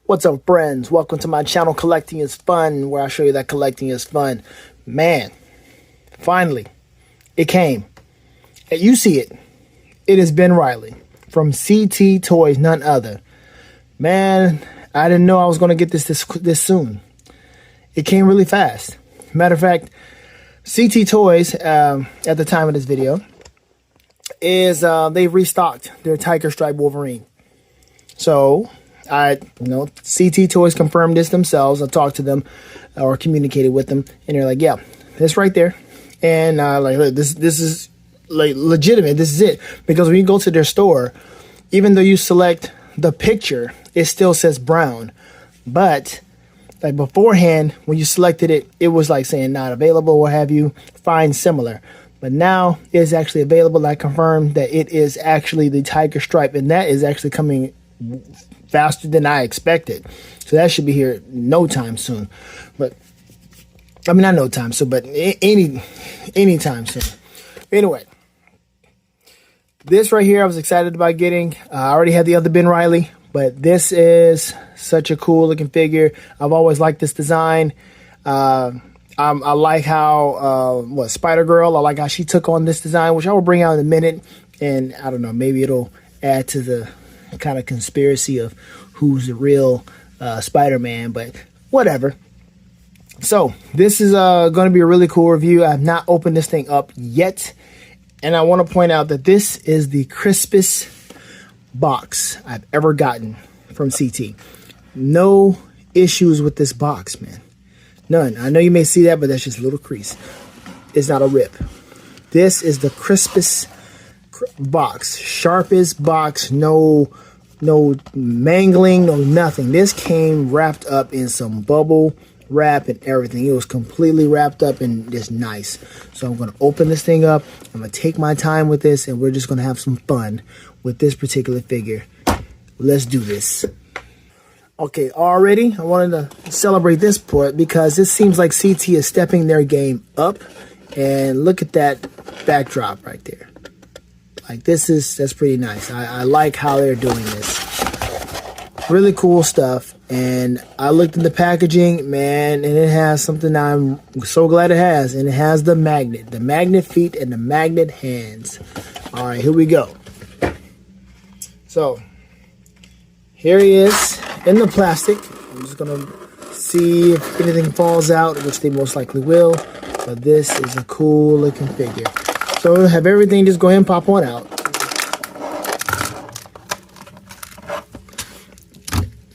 What's up, friends? Welcome to my channel, Collecting is Fun, where I show you that collecting is fun. Man, finally, it came. And you see it. It is Ben Reilly from CT Toys, none other. Man, I didn't know I was going to get this soon. It came really fast. Matter of fact, CT Toys, at the time of this video, is they've restocked their Tiger Stripe Wolverine. So CT Toys confirmed this themselves. I talked to them or communicated with them, and they're like, yeah, this right there. And like, this is like legitimate. This is it. Because when you go to their store, even though you select the picture, it still says brown. But like beforehand, when you selected it, it was like saying not available, what have you, find similar. But now it's actually available. I confirmed that it is actually the Tiger Stripe, and that is actually coming faster than I expected. So that should be here no time soon. But I mean, not no time soon, but any time soon. Anyway, this right here I was excited about getting. I already had the other Ben Reilly, but this is such a cool looking figure. I've always liked this design. I like how Spider-Girl, I like how she took on this design, which I will bring out in a minute. And I don't know, maybe it'll add to the kind of conspiracy of who's the real Spider-Man, but whatever. So this is going to be a really cool review. I have not opened this thing up yet, and I want to point out that this is the crispest box I've ever gotten from CT. No issues with this box, man. None. I know you may see that, but that's just a little crease. It's not a rip. This is the crispest box, sharpest box, no mangling, no nothing. This came wrapped up in some bubble wrap and everything. It was completely wrapped up and just nice. So I'm going to open this thing up. I'm going to take my time with this, and we're just going to have some fun with this particular figure. Let's do this. Okay, already I wanted to celebrate this part because this seems like CT is stepping their game up. And look at that backdrop right there. Like that's pretty nice. I like how they're doing this. Really cool stuff. And I looked at the packaging, man, and it has something I'm so glad it has. And it has the magnet feet and the magnet hands. All right, here we go. So here he is in the plastic. I'm just gonna see if anything falls out, which they most likely will. But this is a cool looking figure. So we'll have everything, just go ahead and pop one out.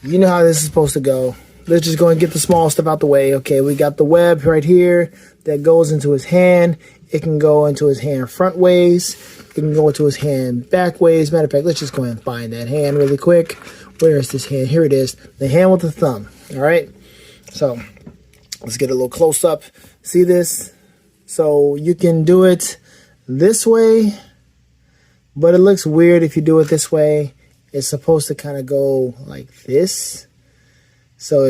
You know how this is supposed to go. Let's just go and get the small stuff out the way. Okay, we got the web right here that goes into his hand. It can go into his hand front ways. It can go into his hand back ways. Matter of fact, let's just go ahead and find that hand really quick. Where is this hand? Here it is. The hand with the thumb. All right. So let's get a little close up. See this? So you can do it this way, but it looks weird if you do it this way. It's supposed to kind of go like this. So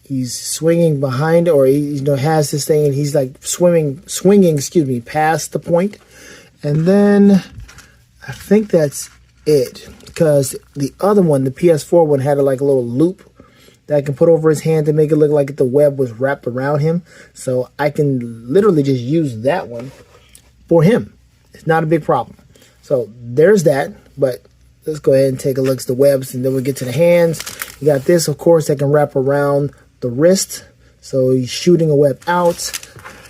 he's swinging behind, or he has this thing, and he's like swinging, past the point. And then I think that's it, because the other one, the PS4 one, had like a little loop that I can put over his hand to make it look like the web was wrapped around him. So I can literally just use that one for him. It's not a big problem. So there's that, but let's go ahead and take a look at the webs, and then we'll get to the hands. You got this, of course, that can wrap around the wrist. So he's shooting a web out.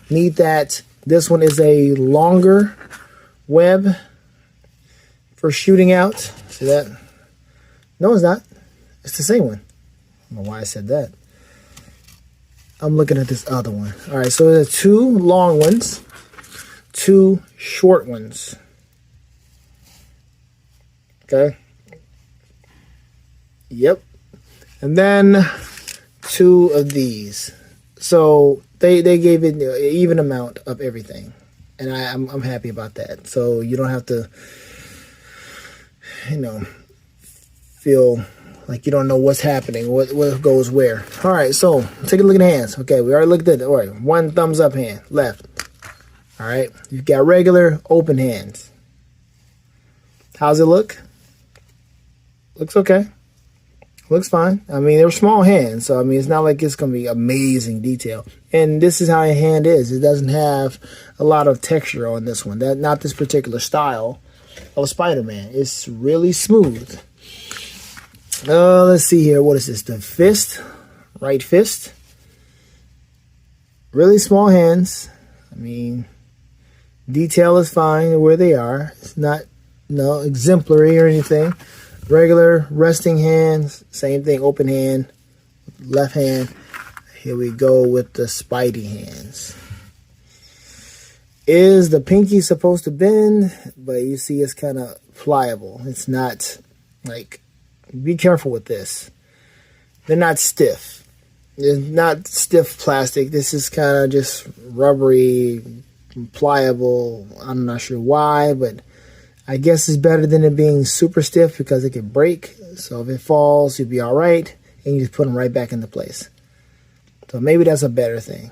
Need that. This one is a longer web for shooting out. See that? No, it's not. It's the same one. I don't know why I said that. I'm looking at this other one. All right, so there's two long ones, two short ones. Okay. Yep. And then two of these. So they gave it an even amount of everything, and I'm happy about that. So you don't have to, feel like you don't know what's happening, what goes where. All right, so take a look at the hands. Okay, we already looked at it. All right, one thumbs up hand, left. All right, you've got regular open hands. How's it look? Looks okay. Looks fine. I mean, they're small hands, so I mean, it's not like it's going to be amazing detail. And this is how a hand is. It doesn't have a lot of texture on this one. Not this particular style of Spider-Man. It's really smooth. Let's see here. What is this? The fist, right fist. Really small hands. I mean, detail is fine where they are. It's not exemplary or anything. Regular resting hands, same thing, open hand, left hand. Here we go with the Spidey hands. Is the pinky supposed to bend? But you see it's kind of pliable. It's not like, be careful with this. They're not stiff. It's not stiff plastic. This is kind of just rubbery, pliable. I'm not sure why, but I guess it's better than it being super stiff because it can break. So if it falls, you'll be all right, and you just put them right back into place. So maybe that's a better thing.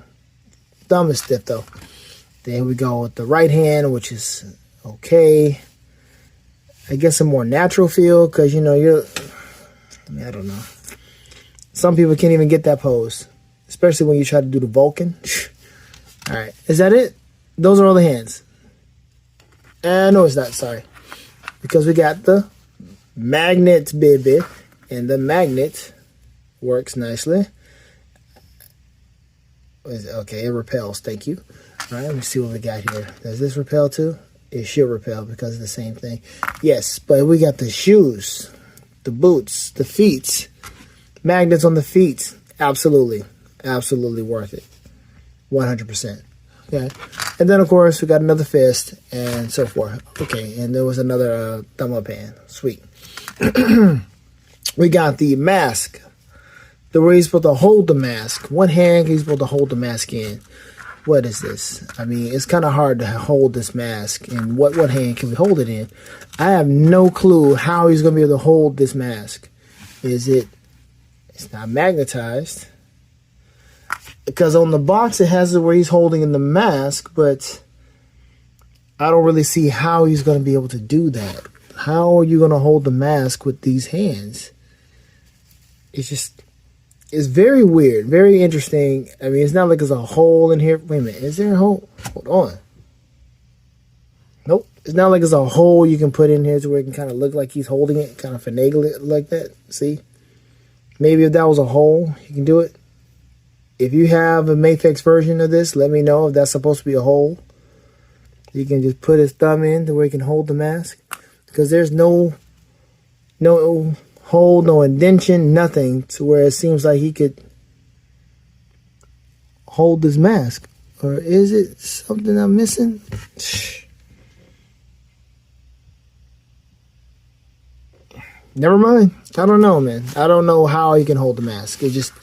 Thumb is stiff though. Then we go with the right hand, which is okay. I guess a more natural feel because, you know, I don't know. Some people can't even get that pose, especially when you try to do the Vulcan. All right, is that it? Those are all the hands. No, it's not, sorry. Because we got the magnet, baby. And the magnet works nicely. Okay, it repels, thank you. All right, let me see what we got here. Does this repel too? It should repel because of the same thing. Yes, but we got the shoes, the boots, the feet. Magnets on the feet. Absolutely. Absolutely worth it. 100%. Okay. And then, of course, we got another fist and so forth. Okay, and there was another thumb up hand. Sweet. We got the mask. The way he's supposed to hold the mask. One hand he's supposed to hold the mask in. What is this? I mean, it's kind of hard to hold this mask. And what hand can we hold it in? I have no clue how he's going to be able to hold this mask. It's not magnetized. Because on the box, it has it where he's holding in the mask, but I don't really see how he's going to be able to do that. How are you going to hold the mask with these hands? It's very weird, very interesting. I mean, it's not like there's a hole in here. Wait a minute, is there a hole? Hold on. Nope, it's not like there's a hole you can put in here to where it can kind of look like he's holding it, kind of finagle it like that. See? Maybe if that was a hole, you can do it. If you have a Mafex version of this, let me know if that's supposed to be a hole. You can just put his thumb in to where he can hold the mask. Because there's no hole, no indentation, nothing to where it seems like he could hold this mask. Or is it something I'm missing? Never mind. I don't know, man. I don't know how he can hold the mask. It's just...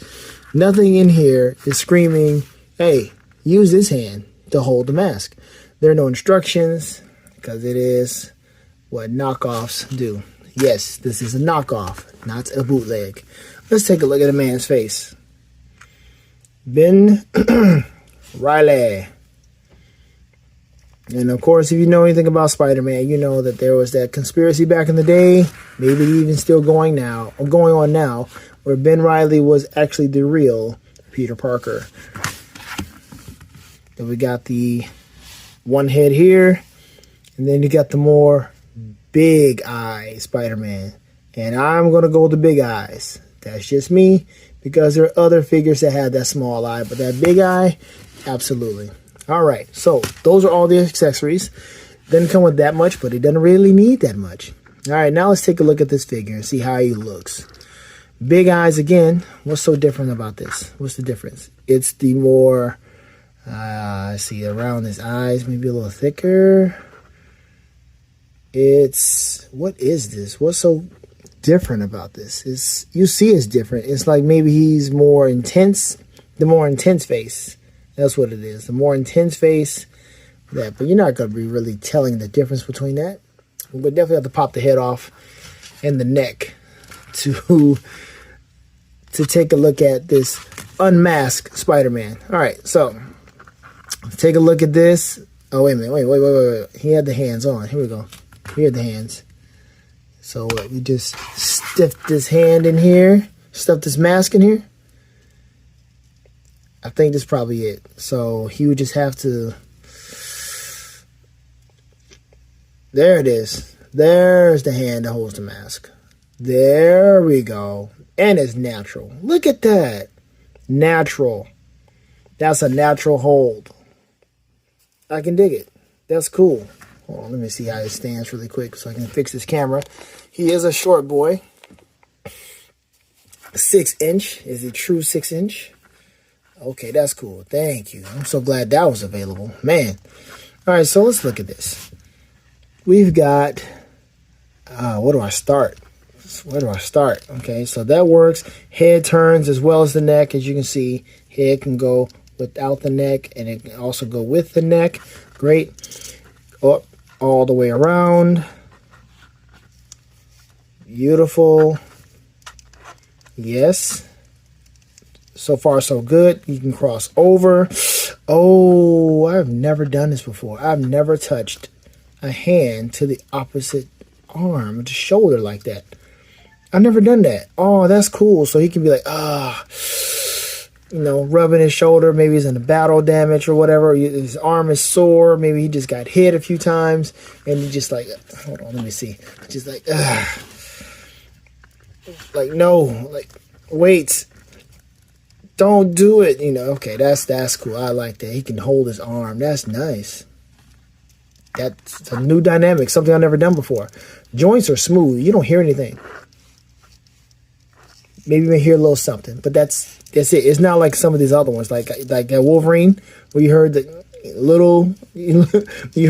nothing in here is screaming, hey, use this hand to hold the mask. There are no instructions because it is what knockoffs do. Yes, this is a knockoff, not a bootleg. Let's take a look at a man's face. Ben Reilly. And of course, if you know anything about Spider-Man, you know that there was that conspiracy back in the day, maybe even still going on now, where Ben Reilly was actually the real Peter Parker. Then we got the one head here, and then you got the more big eye Spider-Man. And I'm going to go with the big eyes. That's just me, because there are other figures that have that small eye, but that big eye, absolutely. All right, so those are all the accessories. Doesn't come with that much, but it doesn't really need that much. All right, now let's take a look at this figure and see how he looks. Big eyes again. What's so different about this? What's the difference? It's the more, I see around his eyes, maybe a little thicker. What is this? What's so different about this? You see it's different. It's like maybe he's more intense, the more intense face. That's what it is. The more intense face, but you're not going to be really telling the difference between that. We definitely have to pop the head off and the neck to take a look at this unmasked Spider-Man. All right, so let's take a look at this. Oh, wait a minute. Wait. He had the hands on. Here we go. Here are the hands. So we just stiff this hand in here, stuff this mask in here. I think that's probably it. So he would just have to, there it is. There's the hand that holds the mask. There we go. And it's natural. Look at that. Natural. That's a natural hold. I can dig it. That's cool. Hold on, let me see how it stands really quick so I can fix this camera. He is a short boy. 6 inch. Is it true 6 inch? Okay, that's cool. Thank you. I'm so glad that was available. Man. All right, so let's look at this. We've got, where do I start? Where do I start? Okay, so that works. Head turns as well as the neck. As you can see, head can go without the neck, and it can also go with the neck. Great. Up all the way around. Beautiful. Yes. So far, so good. You can cross over. Oh, I've never done this before. I've never touched a hand to the opposite arm, to shoulder like that. I've never done that. Oh, that's cool. So he can be like, you know, rubbing his shoulder. Maybe he's in a battle damage or whatever. His arm is sore. Maybe he just got hit a few times. And he just like, hold on, let me see. Just like, like, no, like, wait. Don't do it. You know, okay, that's cool. I like that. He can hold his arm. That's nice. That's a new dynamic, something I've never done before. Joints are smooth. You don't hear anything. Maybe you may hear a little something, but that's it. It's not like some of these other ones, like that Wolverine, where you heard the little, you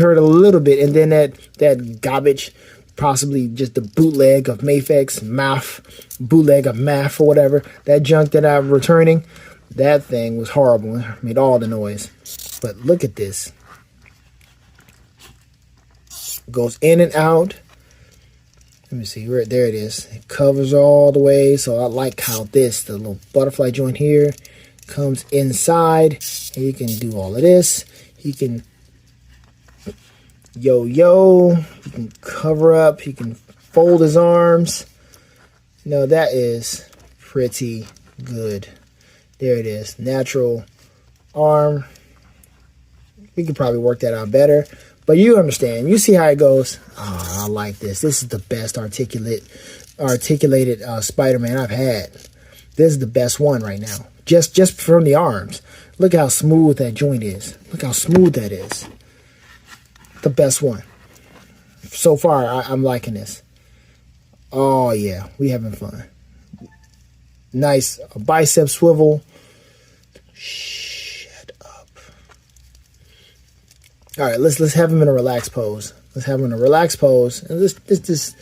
heard a little bit, and then that garbage, possibly just the bootleg of Mafex, bootleg of Math or whatever, that junk that I'm returning, that thing was horrible. It made all the noise. But look at this. Goes in and out. Let me see, right there it is. It covers all the way. So I like how the little butterfly joint here comes inside. And you can do all of this. He can yo. He can cover up. He can fold his arms. No, that is pretty good. There it is. Natural arm. We could probably work that out better. But you understand. You see how it goes. Oh, I like this. This is the best articulated Spider-Man I've had. This is the best one right now. Just from the arms. Look how smooth that joint is. Look how smooth that is. The best one. So far, I'm liking this. Oh, yeah. We having fun. Nice bicep swivel. Shut up. All right, let's have him in a relaxed pose. Let's have him in a relaxed pose. And let's just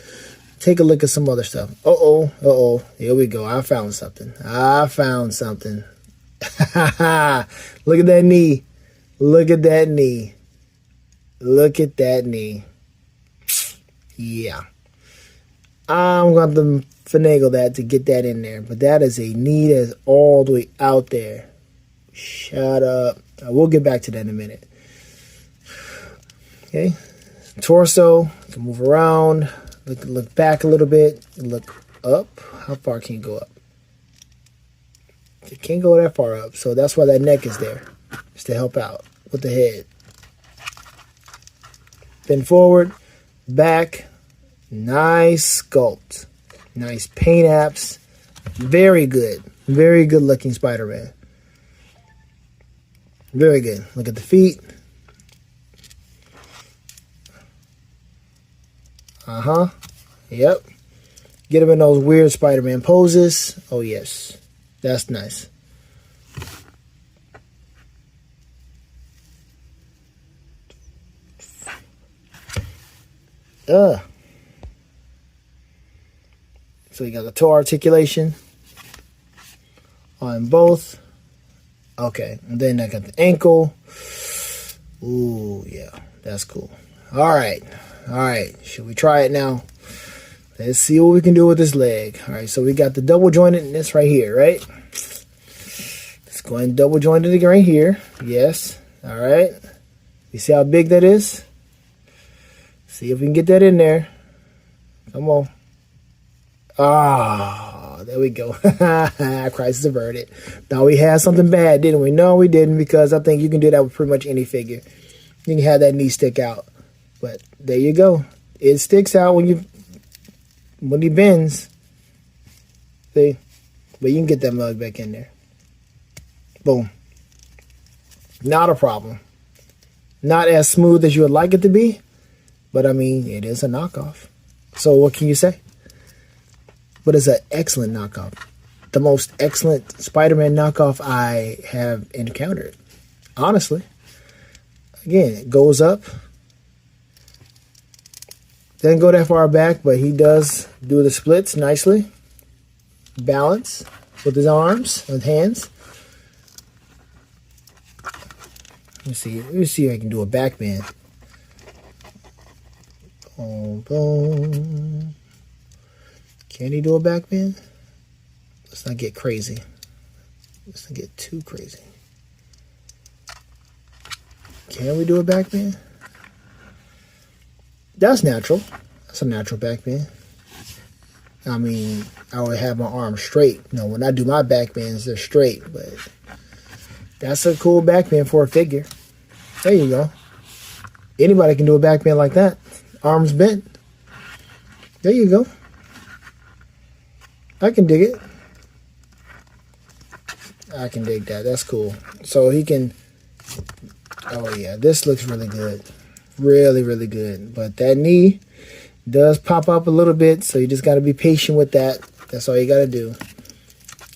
take a look at some other stuff. Uh-oh. Here we go. I found something. Look at that knee. Look at that knee. Look at that knee. Yeah. I'm going to finagle that to get that in there. But that is a knee that's all the way out there. Shut up. We'll get back to that in a minute. Okay. Torso. You can move around. Look back a little bit. Look up. How far can you go up? You can't go that far up. So that's why that neck is there. Just to help out with the head. Bend forward. Back. Nice sculpt. Nice paint apps. Very good. Very good looking Spider-Man. Very good. Look at the feet. Yep. Get him in those weird Spider-Man poses. Oh, yes. That's nice. So you got the toe articulation on both. Okay. And then I got the ankle. Ooh, yeah. That's cool. All right. Should we try it now? Let's see what we can do with this leg. All right. So we got the double jointedness right here, right? Let's go ahead and double joint it right here. Yes. All right. You see how big that is? See if we can get that in there. Come on. Ah, there we go. Crisis averted. Thought we had something bad, didn't we? No, we didn't, because I think you can do that with pretty much any figure. You can have that knee stick out. But there you go. It sticks out when he bends. See? But you can get that mug back in there. Boom. Not a problem. Not as smooth as you would like it to be, but I mean, it is a knockoff. So what can you say? But it's an excellent knockoff. The most excellent Spider-Man knockoff I have encountered. Honestly. Again, it goes up. Doesn't go that far back, but he does do the splits nicely. Balance with his arms and hands. Let me see if I can do a back bend. Boom, boom. Can he do a back bend? Let's not get crazy. Let's not get too crazy. Can we do a back bend? That's natural. That's a natural back bend. I mean, I would have my arms straight. You know, when I do my back bends, they're straight, but that's a cool back bend for a figure. There you go. Anybody can do a back bend like that. Arms bent. There you go. I can dig it. I can dig that. That's cool. So he can... Oh, yeah. This looks really good. Really, really good. But that knee does pop up a little bit, so you just got to be patient with that. That's all you got to do.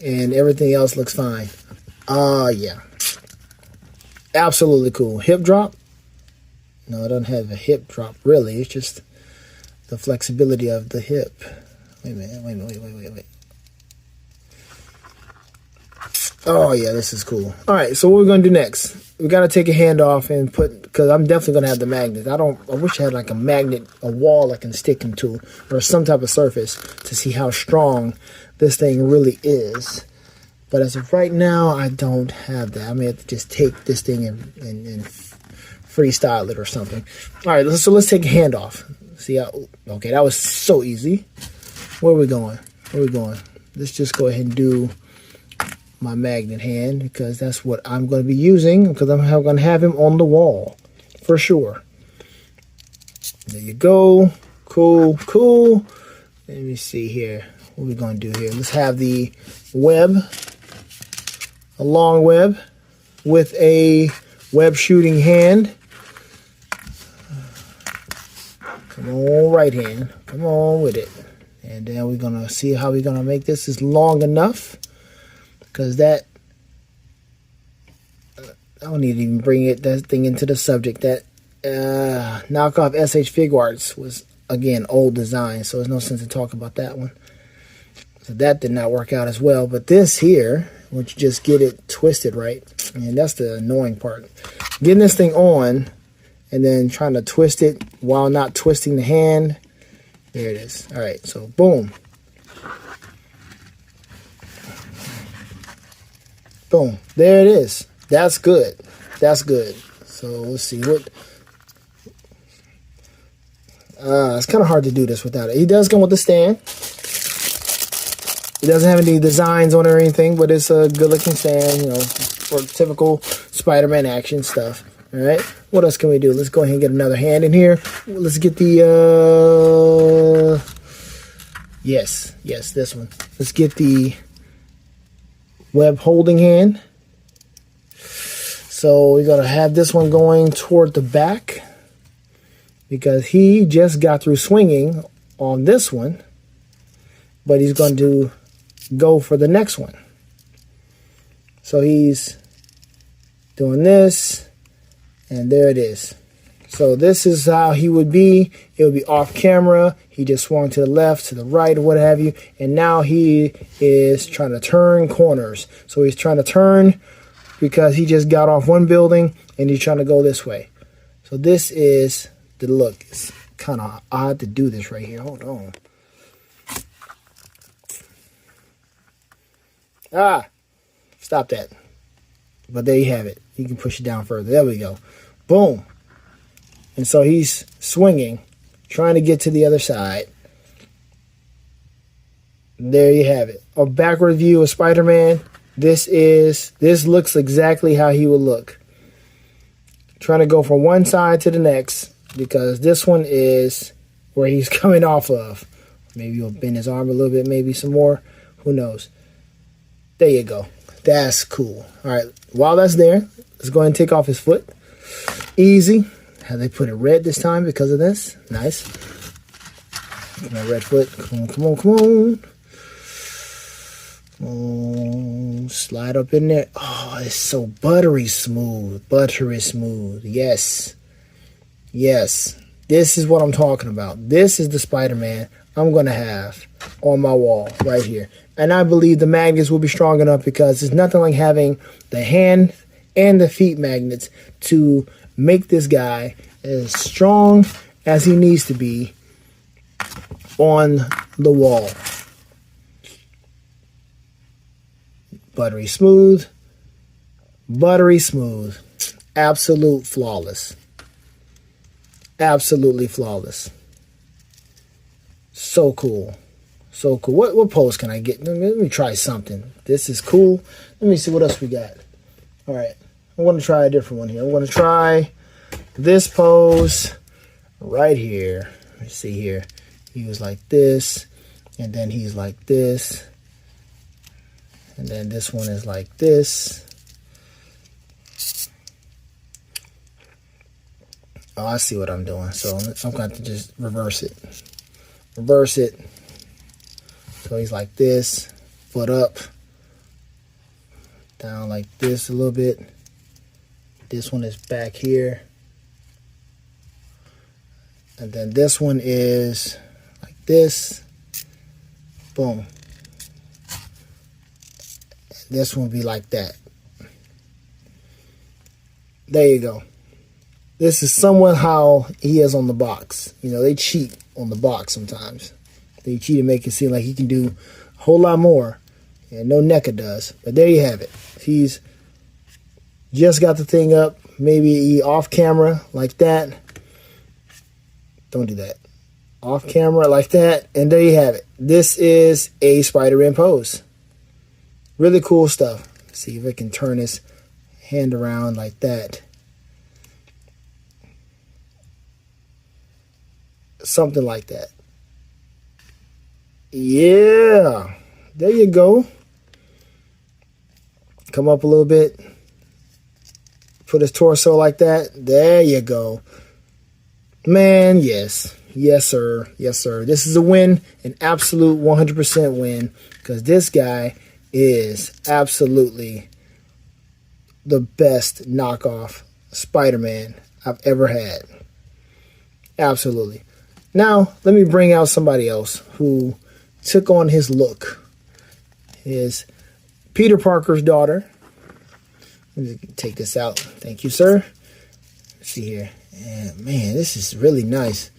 And everything else looks fine. Yeah. Absolutely cool. Hip drop? No, it doesn't have a hip drop, really. It's just the flexibility of the hip. Wait a minute. Wait. Oh, yeah, this is cool. All right, so what we're going to do next? We got to take a hand off and put, because I'm definitely going to have the magnet. I wish I had like a magnet, a wall I can stick him to, or some type of surface to see how strong this thing really is. But as of right now, I don't have that. I may have to just take this thing and freestyle it or something. All right, so let's take a hand off. See how, okay, that was so easy. Where are we going? Let's just go ahead and do my magnet hand, because that's what I'm going to be using, because I'm going to have him on the wall for sure. There you go. Cool. Let me see here. What are we going to do here? Let's have the web, a long web with a web shooting hand. Come on, right hand. Come on with it. And then we're going to see how we're going to make this is long enough. Because that, I don't need to even bring that thing into the subject. That knockoff SH Figuarts was, again, old design. So there's no sense to talk about that one. So that did not work out as well. But this here, once you just get it twisted right, and that's the annoying part. Getting this thing on and then trying to twist it while not twisting the hand. There it is. All right, so boom. Boom. There it is. That's good. That's good. So let's see what. It's kind of hard to do this without it. He does come with a stand. It doesn't have any designs on it or anything, but it's a good looking stand, you know, for typical Spider-Man action stuff. All right. What else can we do? Let's go ahead and get another hand in here. Let's get the. Yes, this one. Let's get the web holding hand. So we're going to have this one going toward the back, because he just got through swinging on this one, but he's going to go for the next one. So he's doing this, and there it is. So this is how he would be. It would be off camera. He just swung to the left, to the right, or what have you. And now he is trying to turn corners. So he's trying to turn because he just got off one building and he's trying to go this way. So this is the look. It's kind of odd to do this right here. Hold on. Stop that. But there you have it. You can push it down further. There we go. Boom. And so he's swinging, trying to get to the other side. There you have it. A backward view of Spider-Man. This looks exactly how he would look. Trying to go from one side to the next because this one is where he's coming off of. Maybe he'll bend his arm a little bit, maybe some more. Who knows? There you go. That's cool. All right, while that's there, let's go ahead and take off his foot. Easy. How they put it red this time because of this. Nice. My red foot. Come on, come on, come on. Oh, slide up in there. Oh, it's so buttery smooth. Buttery smooth. Yes. Yes. This is what I'm talking about. This is the Spider-Man I'm going to have on my wall right here. And I believe the magnets will be strong enough because it's nothing like having the hand and the feet magnets to make this guy as strong as he needs to be on the wall. Buttery smooth. Buttery smooth. Absolute flawless. Absolutely flawless. So cool. So cool. What pose can I get? Let me try something. This is cool. Let me see what else we got. All right. I'm going to try a different one here. I'm going to try this pose right here. Let me see here. He was like this. And then he's like this. And then this one is like this. Oh, I see what I'm doing. So I'm going to just reverse it. Reverse it. So he's like this. Foot up. Down like this a little bit. This one is back here. And then this one is like this. Boom. This one will be like that. There you go. This is somewhat how he is on the box. You know, they cheat on the box sometimes. They cheat and make it seem like he can do a whole lot more. And no NECA does. But there you have it. He's just got the thing up. Maybe off camera like that. Don't do that. Off camera like that. And there you have it. This is a Spider-Man pose. Really cool stuff. Let's see if I can turn his hand around like that. Something like that. Yeah. There you go. Come up a little bit. Put his torso like that. There you go. Man, yes. Yes, sir. Yes, sir. This is a win. An absolute 100% win. Because this guy is absolutely the best knockoff Spider-Man I've ever had. Absolutely. Now, let me bring out somebody else who took on his look. Is Peter Parker's daughter. Let me take this out. Thank you, sir. Let's see here. And man, this is really nice.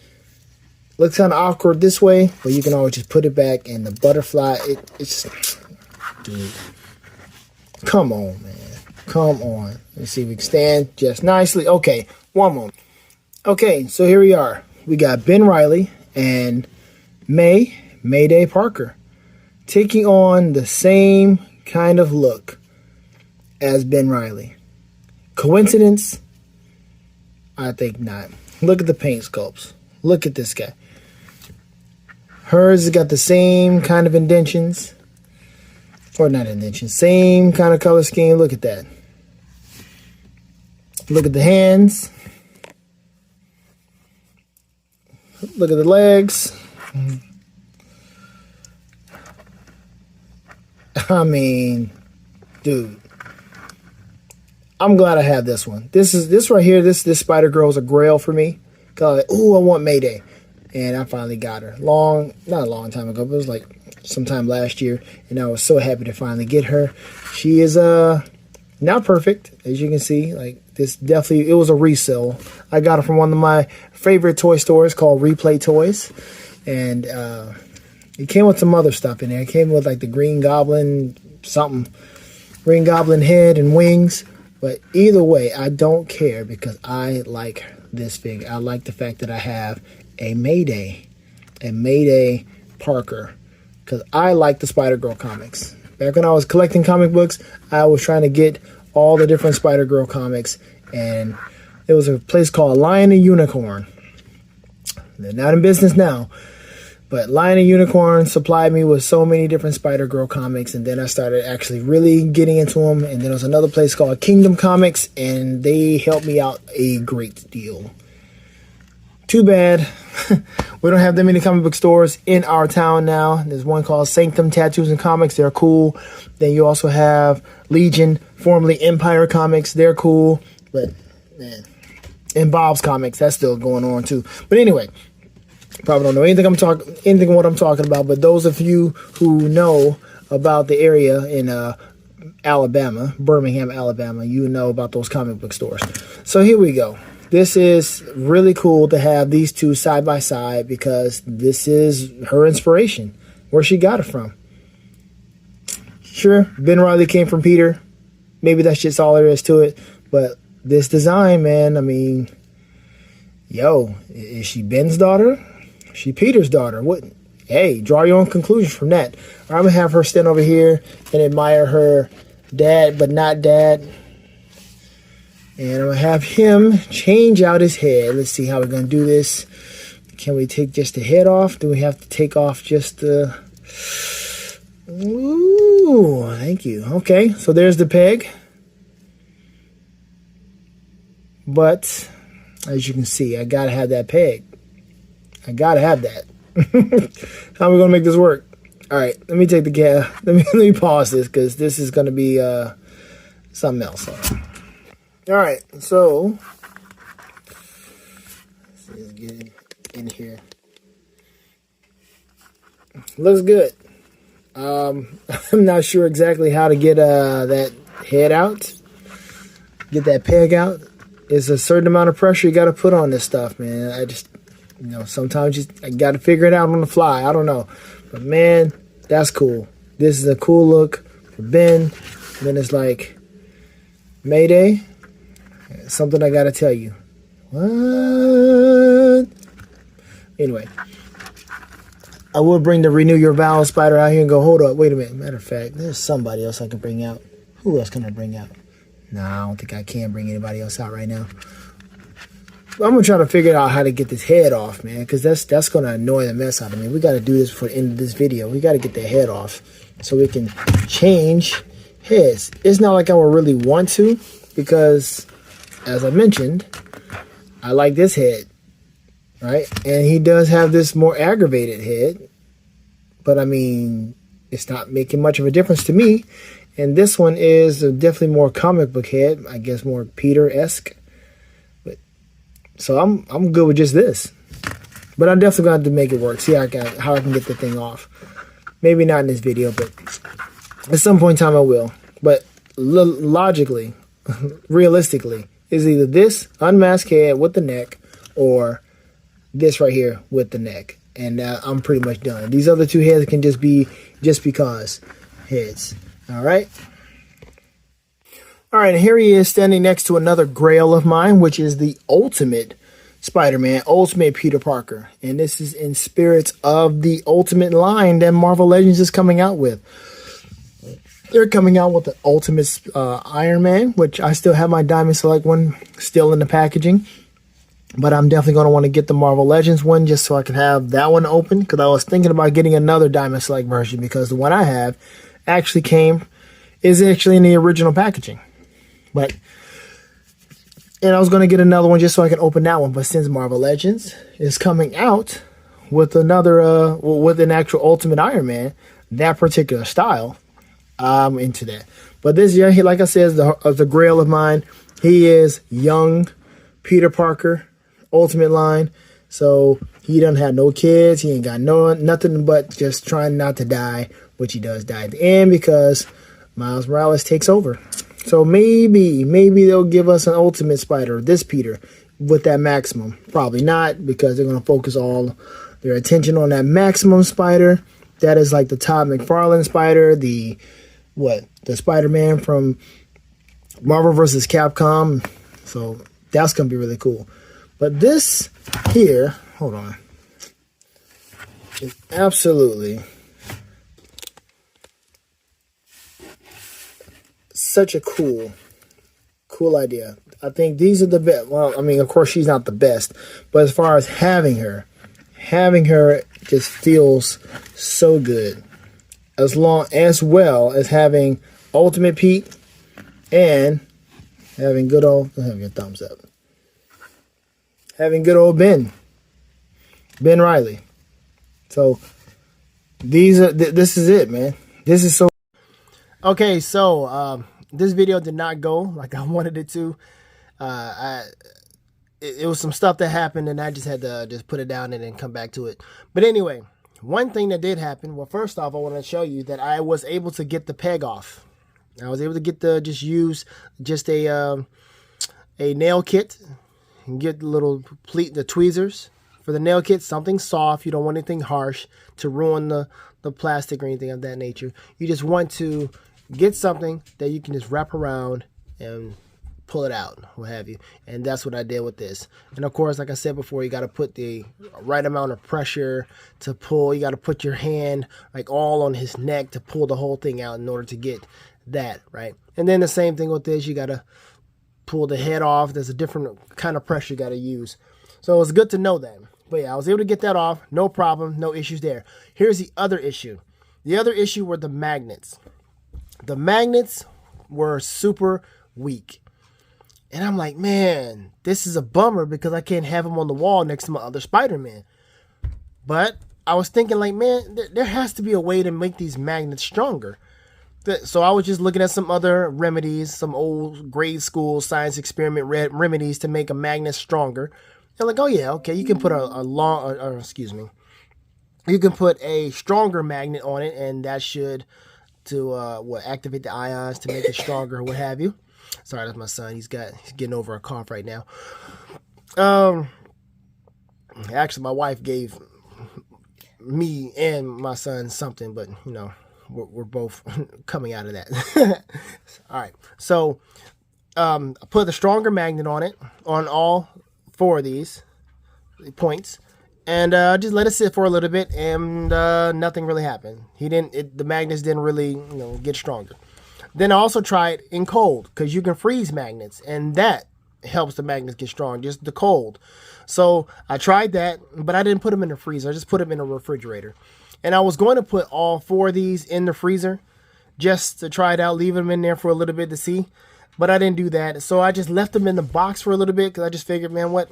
Looks kind of awkward this way, but you can always just put it back. And the butterfly, it's... Dude. Come on, man. Come on. Let's see if we can stand just nicely. Okay, one moment. Okay, so here we are. We got Ben Reilly and Mayday Parker taking on the same kind of look as Ben Reilly. Coincidence? I think not. Look at the paint sculpts. Look at this guy. Hers has got the same kind of indentions. Or not indentions. Same kind of color scheme. Look at that. Look at the hands. Look at the legs. I mean, dude. I'm glad I have this one. This right here, this Spider-Girl is a grail for me. Cause ooh, I want Mayday. And I finally got her. Not a long time ago, but it was like sometime last year. And I was so happy to finally get her. She is not perfect, as you can see. Like this definitely, it was a resale. I got her from one of my favorite toy stores called Replay Toys. And it came with some other stuff in there. It came with like the Green Goblin something. Green Goblin head and wings. But either way, I don't care because I like this figure. I like the fact that I have a Mayday Parker because I like the Spider-Girl comics. Back when I was collecting comic books, I was trying to get all the different Spider-Girl comics, and there was a place called Lion and Unicorn. They're not in business now, but Lion and Unicorn supplied me with so many different Spider-Girl comics, and then I started actually really getting into them. And then there was another place called Kingdom Comics, and they helped me out a great deal. Too bad we don't have that many comic book stores in our town now. There's one called Sanctum Tattoos and Comics. They're cool. Then you also have Legion, formerly Empire Comics. They're cool. But, man. And Bob's Comics. That's still going on, too. But anyway, probably don't know anything what I'm talking about. But those of you who know about the area in Alabama, Birmingham, Alabama, you know about those comic book stores. So here we go. This is really cool to have these two side by side because this is her inspiration, where she got it from. Sure, Ben Reilly came from Peter. Maybe that's just all there is to it. But this design, man, I mean, yo, is she Ben's daughter? Is she Peter's daughter? What? Hey, draw your own conclusions from that. I'm going to have her stand over here and admire her dad, but not dad. And I'm going to have him change out his head. Let's see how we're going to do this. Can we take just the head off? Do we have to take off just the... Ooh, thank you. Okay, so there's the peg. But, as you can see, I got to have that peg. I got to have that. How are we going to make this work? All right, let me take the gas. Let me pause this because this is going to be something else. All right, so let's get it in here. Looks good. I'm not sure exactly how to get that head out, get that peg out. It's a certain amount of pressure you got to put on this stuff, man. I just, sometimes I got to figure it out on the fly. I don't know, but man, that's cool. This is a cool look for Ben. And then it's like Mayday. Something I gotta tell you. What? Anyway, I will bring the Renew Your Vows spider out here and go, hold up, wait a minute. Matter of fact, there's somebody else I can bring out. Who else can I bring out? Nah, I don't think I can bring anybody else out right now. But I'm gonna try to figure out how to get this head off, man, because that's gonna annoy the mess out of me. We gotta do this before the end of this video. We gotta get the head off so we can change heads. It's not like I would really want to, because as I mentioned, I like this head, right? And he does have this more aggravated head, but I mean, it's not making much of a difference to me. And this one is definitely more comic book head, I guess more Peter-esque. But so I'm good with just this, but I'm definitely going to have to make it work. See how I can get the thing off. Maybe not in this video, but at some point in time I will. But logically, realistically, is either this unmasked head with the neck or this right here with the neck. And I'm pretty much done. These other two heads can just be just because heads. All right. All right, and here he is standing next to another grail of mine, which is the Ultimate Spider-Man, Ultimate Peter Parker. And this is in spirits of the Ultimate line that Marvel Legends is coming out with. They're coming out with the Ultimate Iron Man, which I still have my Diamond Select one still in the packaging. But I'm definitely going to want to get the Marvel Legends one just so I can have that one open. Because I was thinking about getting another Diamond Select version because the one I have is actually in the original packaging. And I was going to get another one just so I can open that one. But since Marvel Legends is coming out with another, with an actual Ultimate Iron Man, that particular style, I'm into that. But this, yeah, like I said, is the grail of mine. He is young Peter Parker, Ultimate line. So he doesn't have no kids. He ain't got nothing but just trying not to die, which he does die at the end because Miles Morales takes over. So maybe they'll give us an Ultimate Spider, this Peter, with that Maximum. Probably not, because they're going to focus all their attention on that Maximum Spider. That is like the Todd McFarlane Spider, the Spider-Man from Marvel vs. Capcom. So that's going to be really cool. But this here, hold on, is absolutely such a cool idea. I think these are the best. Well, I mean, of course, she's not the best, but as far as having her just feels so good. As well as having Ultimate Pete and having good old, have your thumbs up. Having good old Ben Reilly. So this is it, man. This is so. Okay, so this video did not go like I wanted it to. It was some stuff that happened, and I just had to just put it down and then come back to it. But anyway, one thing that did happen. Well, first off, I want to show you that I was able to get the peg off. I was able to get use a nail kit and get the tweezers for the nail kit. Something soft. You don't want anything harsh to ruin the plastic or anything of that nature. You just want to get something that you can just wrap around and pull it out, what have you. And that's what I did with this. And of course, like I said before, you got to put the right amount of pressure to pull. You got to put your hand like all on his neck to pull the whole thing out in order to get that right. And then the same thing with this, you got to pull the head off. There's a different kind of pressure you got to use. So it's good to know that. But yeah, I was able to get that off. No problem. No issues there. Here's the other issue. The other issue were the magnets. The magnets were super weak. And I'm like, man, this is a bummer because I can't have them on the wall next to my other Spider-Man. But I was thinking like, man, there has to be a way to make these magnets stronger. So I was just looking at some other remedies, some old grade school science experiment remedies to make a magnet stronger. And like, oh yeah, okay, you can put you can put a stronger magnet on it, and that should activate the ions to make it stronger, what have you. Sorry, that's my son. He's getting over a cough right now. Actually, my wife gave me and my son something, but you know, we're both coming out of that. All right, so I put a stronger magnet on it on all 4 of these points, and just let it sit for a little bit, and nothing really happened. The magnets didn't really get stronger. Then I also tried in cold, because you can freeze magnets, and that helps the magnets get strong, just the cold. So I tried that, but I didn't put them in the freezer. I just put them in a refrigerator. And I was going to put all 4 of these in the freezer just to try it out, leave them in there for a little bit to see. But I didn't do that. So I just left them in the box for a little bit because I just figured, man, what?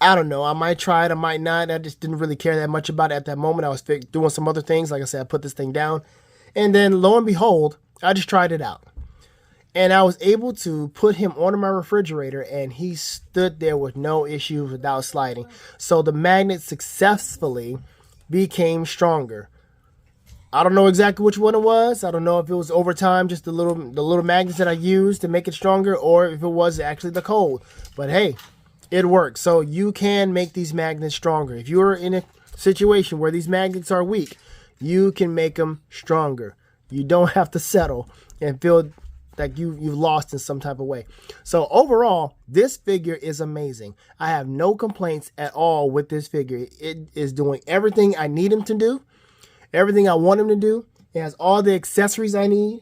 I don't know. I might try it. I might not. I just didn't really care that much about it at that moment. I was doing some other things. Like I said, I put this thing down. And then lo and behold, I just tried it out. And I was able to put him on my refrigerator, and he stood there with no issues without sliding. So the magnet successfully became stronger. I don't know exactly which one it was. I don't know if it was over time, just the little magnets that I used to make it stronger, or if it was actually the cold. But hey, it works. So you can make these magnets stronger. If you're in a situation where these magnets are weak, you can make them stronger. You don't have to settle and feel like you've lost in some type of way. So overall, this figure is amazing. I have no complaints at all with this figure. It is doing everything I need him to do, everything I want him to do. It has all the accessories I need,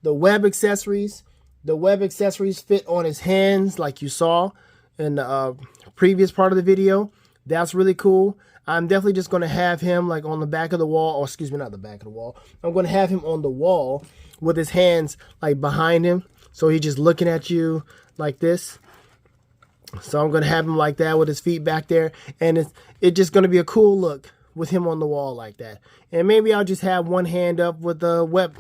the web accessories. The web accessories fit on his hands like you saw in the previous part of the video. That's really cool. I'm definitely just going to have him like on the back of the wall, or excuse me, not the back of the wall. I'm going to have him on the wall with his hands like behind him. So he's just looking at you like this. So I'm going to have him like that with his feet back there. And it's just going to be a cool look with him on the wall like that. And maybe I'll just have one hand up with the web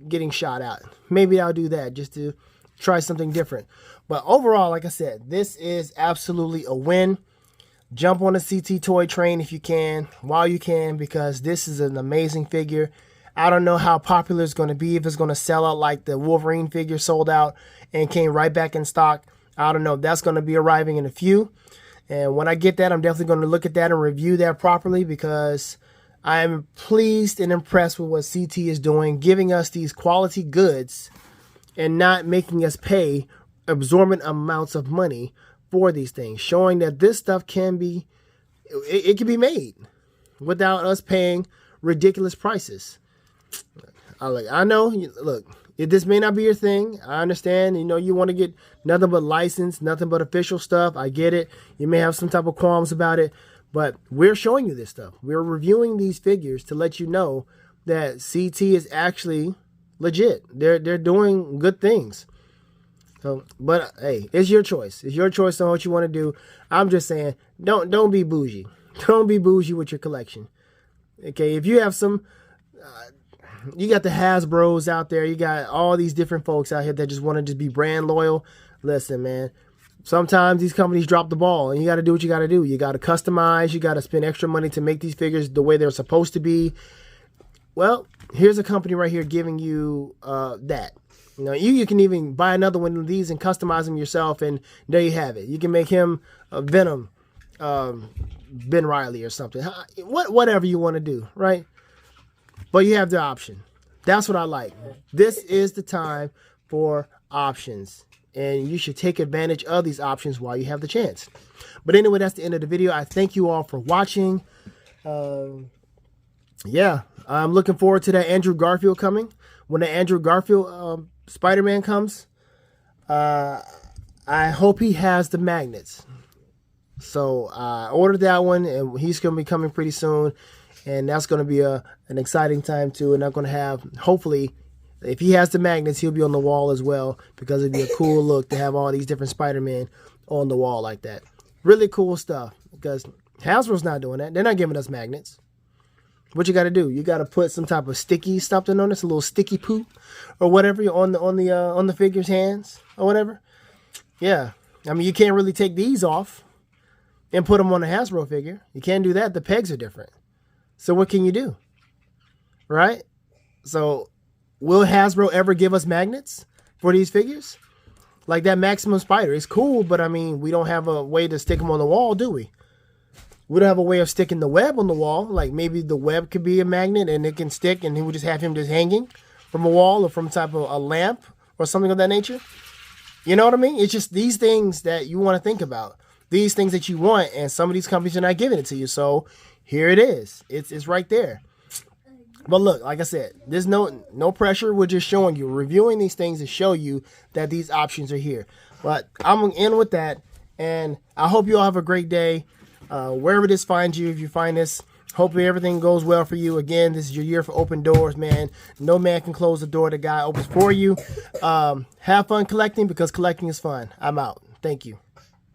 getting shot out. Maybe I'll do that just to try something different. But overall, like I said, this is absolutely a win. Jump on the CT toy train if you can, while you can, because this is an amazing figure. I don't know how popular it's going to be, if it's going to sell out like the Wolverine figure sold out and came right back in stock. I don't know. That's going to be arriving in a few. And when I get that, I'm definitely going to look at that and review that properly, because I am pleased and impressed with what CT is doing, giving us these quality goods and not making us pay exorbitant amounts of money for these things, showing that this stuff can be, it can be made without us paying ridiculous prices. I know, look, This may not be your thing. I understand. You know, you want to get nothing but licensed, nothing but official stuff. I get it. You may have some type of qualms about it, but we're showing you this stuff. We're reviewing these figures to let you know that CT is actually legit. They're doing good things. So, but hey, it's your choice. It's your choice on what you want to do. I'm just saying, don't be bougie. Don't be bougie with your collection. Okay, if you have some, you got the Hasbros out there. You got all these different folks out here that just want to just be brand loyal. Listen, man. Sometimes these companies drop the ball, and you got to do what you got to do. You got to customize. You got to spend extra money to make these figures the way they're supposed to be. Well, here's a company right here giving you that. You know, you can even buy another one of these and customize them yourself, and there you have it. You can make him a Venom, Ben Reilly or something. Whatever you want to do, right? But you have the option. That's what I like. This is the time for options, and you should take advantage of these options while you have the chance. But anyway, that's the end of the video. I thank you all for watching. Yeah, I'm looking forward to that Andrew Garfield coming. When the Andrew Garfield Spider-Man comes, I hope he has the magnets. So I ordered that one, and he's going to be coming pretty soon. And that's going to be an exciting time too. And I'm going to have, hopefully, if he has the magnets, he'll be on the wall as well, because it'd be a cool look to have all these different Spider-Man on the wall like that. Really cool stuff, because Hasbro's not doing that. They're not giving us magnets. What you got to do? You got to put some type of sticky something on this, a little sticky poo or whatever on the figure's hands or whatever. Yeah, I mean, you can't really take these off and put them on a Hasbro figure. You can't do that. The pegs are different. So what can you do? Right? So will Hasbro ever give us magnets for these figures? Like that Maximum Spider. It's cool, but I mean, we don't have a way to stick them on the wall, do we? We don't have a way of sticking the web on the wall. Like maybe the web could be a magnet and it can stick, and we just have him just hanging from a wall or from type of a lamp or something of that nature. You know what I mean? It's just these things that you want to think about. These things that you want, and some of these companies are not giving it to you. So here it is. It's right there. But look, like I said, there's no pressure. We're just showing you, reviewing these things to show you that these options are here. But I'm going to end with that, and I hope you all have a great day. Wherever this finds you, if you find this, hopefully everything goes well for you. Again, this is your year for open doors, man. No man can close the door the guy opens for you. Have fun collecting, because collecting is fun. I'm out. Thank you.